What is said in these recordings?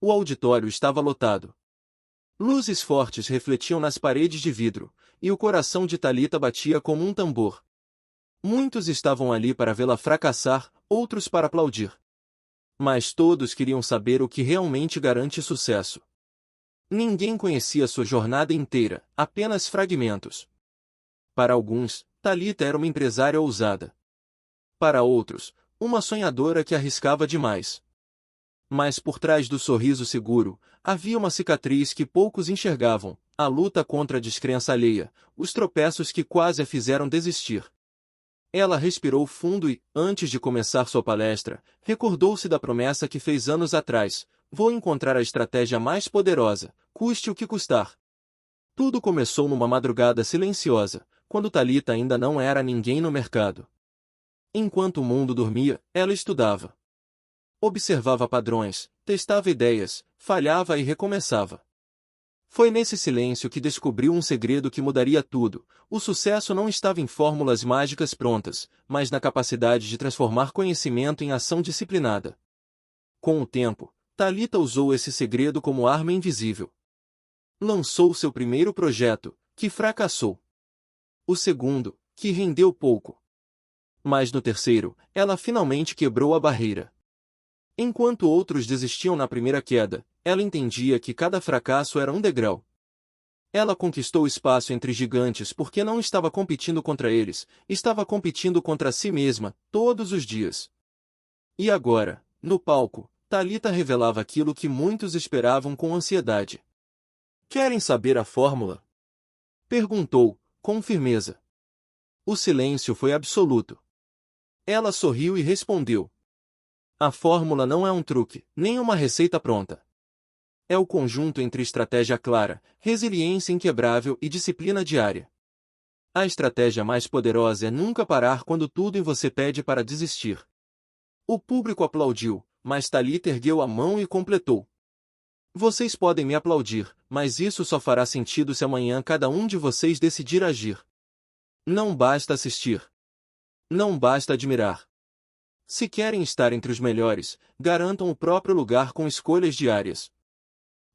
O auditório estava lotado. Luzes fortes refletiam nas paredes de vidro, e o coração de Thalita batia como um tambor. Muitos estavam ali para vê-la fracassar, outros para aplaudir. Mas todos queriam saber o que realmente garante sucesso. Ninguém conhecia sua jornada inteira, apenas fragmentos. Para alguns, Thalita era uma empresária ousada. Para outros, uma sonhadora que arriscava demais. Mas por trás do sorriso seguro, havia uma cicatriz que poucos enxergavam, a luta contra a descrença alheia, os tropeços que quase a fizeram desistir. Ela respirou fundo e, antes de começar sua palestra, recordou-se da promessa que fez anos atrás: vou encontrar a estratégia mais poderosa, custe o que custar. Tudo começou numa madrugada silenciosa, quando Thalita ainda não era ninguém no mercado. Enquanto o mundo dormia, ela estudava. Observava padrões, testava ideias, falhava e recomeçava. Foi nesse silêncio que descobriu um segredo que mudaria tudo. O sucesso não estava em fórmulas mágicas prontas, mas na capacidade de transformar conhecimento em ação disciplinada. Com o tempo, Thalita usou esse segredo como arma invisível. Lançou seu primeiro projeto, que fracassou. O segundo, que rendeu pouco. Mas no terceiro, ela finalmente quebrou a barreira. Enquanto outros desistiam na primeira queda, ela entendia que cada fracasso era um degrau. Ela conquistou espaço entre gigantes porque não estava competindo contra eles, estava competindo contra si mesma, todos os dias. E agora, no palco, Thalita revelava aquilo que muitos esperavam com ansiedade. Querem saber a fórmula? Perguntou, com firmeza. O silêncio foi absoluto. Ela sorriu e respondeu. A fórmula não é um truque, nem uma receita pronta. É o conjunto entre estratégia clara, resiliência inquebrável e disciplina diária. A estratégia mais poderosa é nunca parar quando tudo em você pede para desistir. O público aplaudiu, mas Thalita ergueu a mão e completou. Vocês podem me aplaudir, mas isso só fará sentido se amanhã cada um de vocês decidir agir. Não basta assistir. Não basta admirar. Se querem estar entre os melhores, garantam o próprio lugar com escolhas diárias.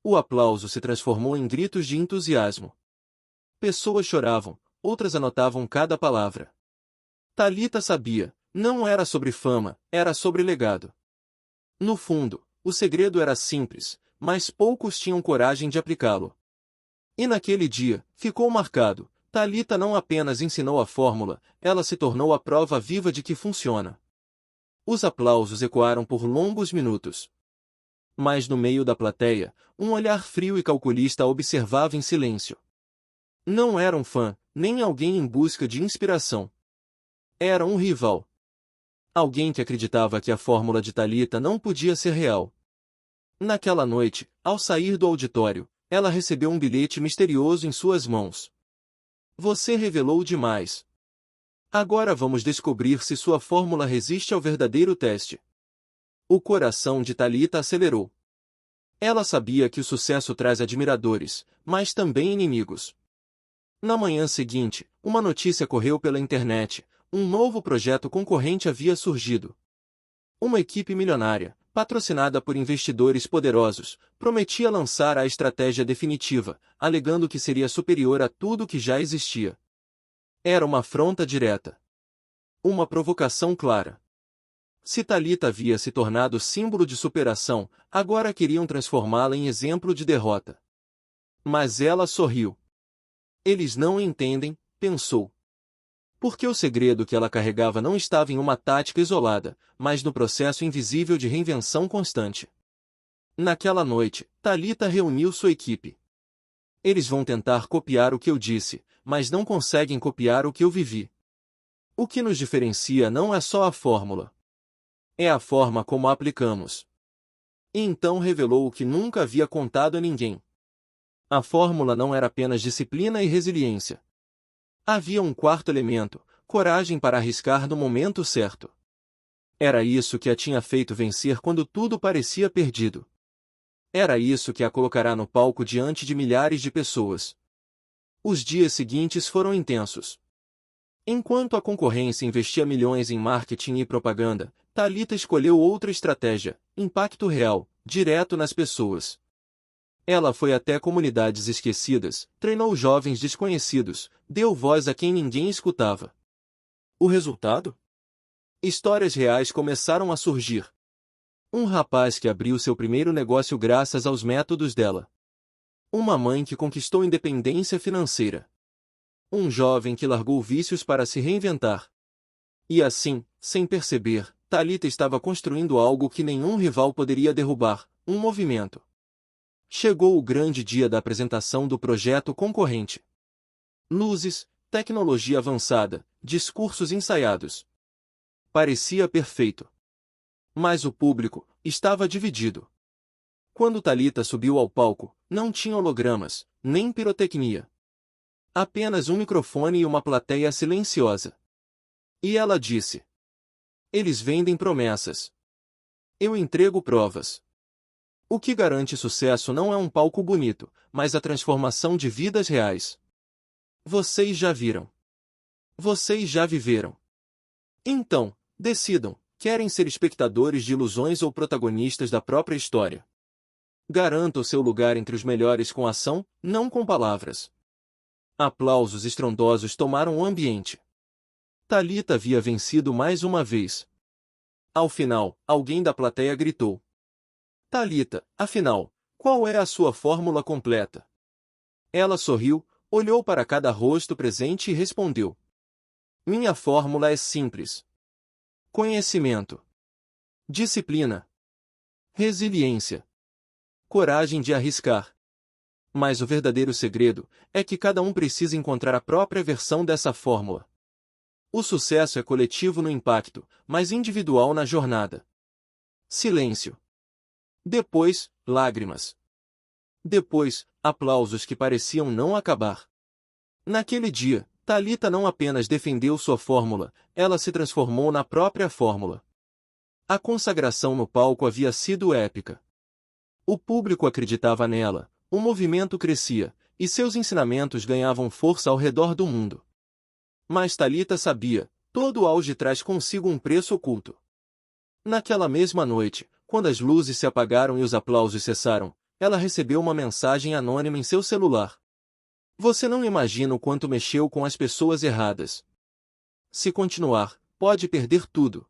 O aplauso se transformou em gritos de entusiasmo. Pessoas choravam, outras anotavam cada palavra. Thalita sabia, não era sobre fama, era sobre legado. No fundo, o segredo era simples, mas poucos tinham coragem de aplicá-lo. E naquele dia, ficou marcado, Thalita não apenas ensinou a fórmula, ela se tornou a prova viva de que funciona. Os aplausos ecoaram por longos minutos. Mas no meio da plateia, um olhar frio e calculista a observava em silêncio. Não era um fã, nem alguém em busca de inspiração. Era um rival. Alguém que acreditava que a fórmula de Thalita não podia ser real. Naquela noite, ao sair do auditório, ela recebeu um bilhete misterioso em suas mãos. Você revelou demais. Agora vamos descobrir se sua fórmula resiste ao verdadeiro teste. O coração de Thalita acelerou. Ela sabia que o sucesso traz admiradores, mas também inimigos. Na manhã seguinte, uma notícia correu pela internet: um novo projeto concorrente havia surgido. Uma equipe milionária, patrocinada por investidores poderosos, prometia lançar a estratégia definitiva, alegando que seria superior a tudo que já existia. Era uma afronta direta. Uma provocação clara. Se Thalita havia se tornado símbolo de superação, agora queriam transformá-la em exemplo de derrota. Mas ela sorriu. Eles não entendem, pensou. Porque o segredo que ela carregava não estava em uma tática isolada, mas no processo invisível de reinvenção constante. Naquela noite, Thalita reuniu sua equipe. Eles vão tentar copiar o que eu disse, mas não conseguem copiar o que eu vivi. O que nos diferencia não é só a fórmula. É a forma como a aplicamos. E então revelou o que nunca havia contado a ninguém. A fórmula não era apenas disciplina e resiliência. Havia um quarto elemento, coragem para arriscar no momento certo. Era isso que a tinha feito vencer quando tudo parecia perdido. Era isso que a colocará no palco diante de milhares de pessoas. Os dias seguintes foram intensos. Enquanto a concorrência investia milhões em marketing e propaganda, Thalita escolheu outra estratégia: impacto real, direto nas pessoas. Ela foi até comunidades esquecidas, treinou jovens desconhecidos, deu voz a quem ninguém escutava. O resultado? Histórias reais começaram a surgir. Um rapaz que abriu seu primeiro negócio graças aos métodos dela. Uma mãe que conquistou independência financeira. Um jovem que largou vícios para se reinventar. E assim, sem perceber, Thalita estava construindo algo que nenhum rival poderia derrubar, um movimento. Chegou o grande dia da apresentação do projeto concorrente. Luzes, tecnologia avançada, discursos ensaiados. Parecia perfeito. Mas o público estava dividido. Quando Thalita subiu ao palco, não tinha hologramas, nem pirotecnia. Apenas um microfone e uma plateia silenciosa. E ela disse: "Eles vendem promessas. Eu entrego provas. O que garante sucesso não é um palco bonito, mas a transformação de vidas reais. Vocês já viram. Vocês já viveram. Então, decidam, querem ser espectadores de ilusões ou protagonistas da própria história? Garanta o seu lugar entre os melhores com ação, não com palavras." Aplausos estrondosos tomaram o ambiente. Thalita havia vencido mais uma vez. Ao final, alguém da plateia gritou: "Thalita, afinal, qual é a sua fórmula completa?" Ela sorriu, olhou para cada rosto presente e respondeu: "Minha fórmula é simples. Conhecimento, disciplina, resiliência, coragem de arriscar. Mas o verdadeiro segredo é que cada um precisa encontrar a própria versão dessa fórmula. O sucesso é coletivo no impacto, mas individual na jornada." Silêncio. Depois, lágrimas. Depois, aplausos que pareciam não acabar. Naquele dia, Thalita não apenas defendeu sua fórmula, ela se transformou na própria fórmula. A consagração no palco havia sido épica. O público acreditava nela, o movimento crescia, e seus ensinamentos ganhavam força ao redor do mundo. Mas Thalita sabia, todo o auge traz consigo um preço oculto. Naquela mesma noite, quando as luzes se apagaram e os aplausos cessaram, ela recebeu uma mensagem anônima em seu celular. "Você não imagina o quanto mexeu com as pessoas erradas. Se continuar, pode perder tudo.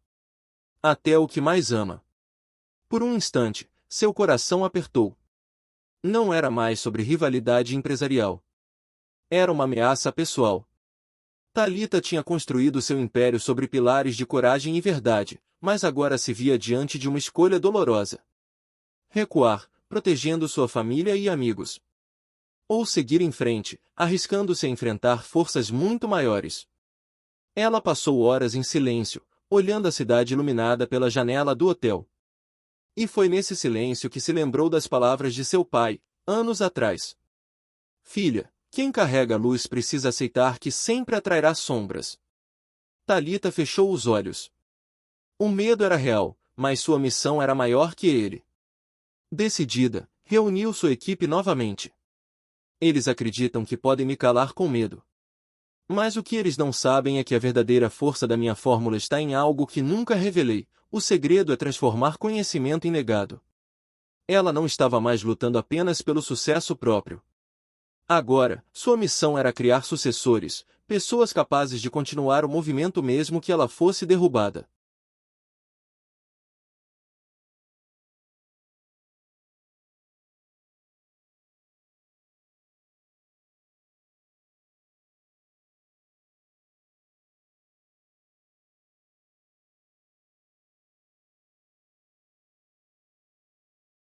Até o que mais ama." Por um instante, seu coração apertou. Não era mais sobre rivalidade empresarial. Era uma ameaça pessoal. Thalita tinha construído seu império sobre pilares de coragem e verdade, mas agora se via diante de uma escolha dolorosa. Recuar, protegendo sua família e amigos. Ou seguir em frente, arriscando-se a enfrentar forças muito maiores. Ela passou horas em silêncio, olhando a cidade iluminada pela janela do hotel. E foi nesse silêncio que se lembrou das palavras de seu pai, anos atrás. "Filha, quem carrega a luz precisa aceitar que sempre atrairá sombras." Thalita fechou os olhos. O medo era real, mas sua missão era maior que ele. Decidida, reuniu sua equipe novamente. "Eles acreditam que podem me calar com medo. Mas o que eles não sabem é que a verdadeira força da minha fórmula está em algo que nunca revelei. O segredo é transformar conhecimento em legado." Ela não estava mais lutando apenas pelo sucesso próprio. Agora, sua missão era criar sucessores, pessoas capazes de continuar o movimento mesmo que ela fosse derrubada.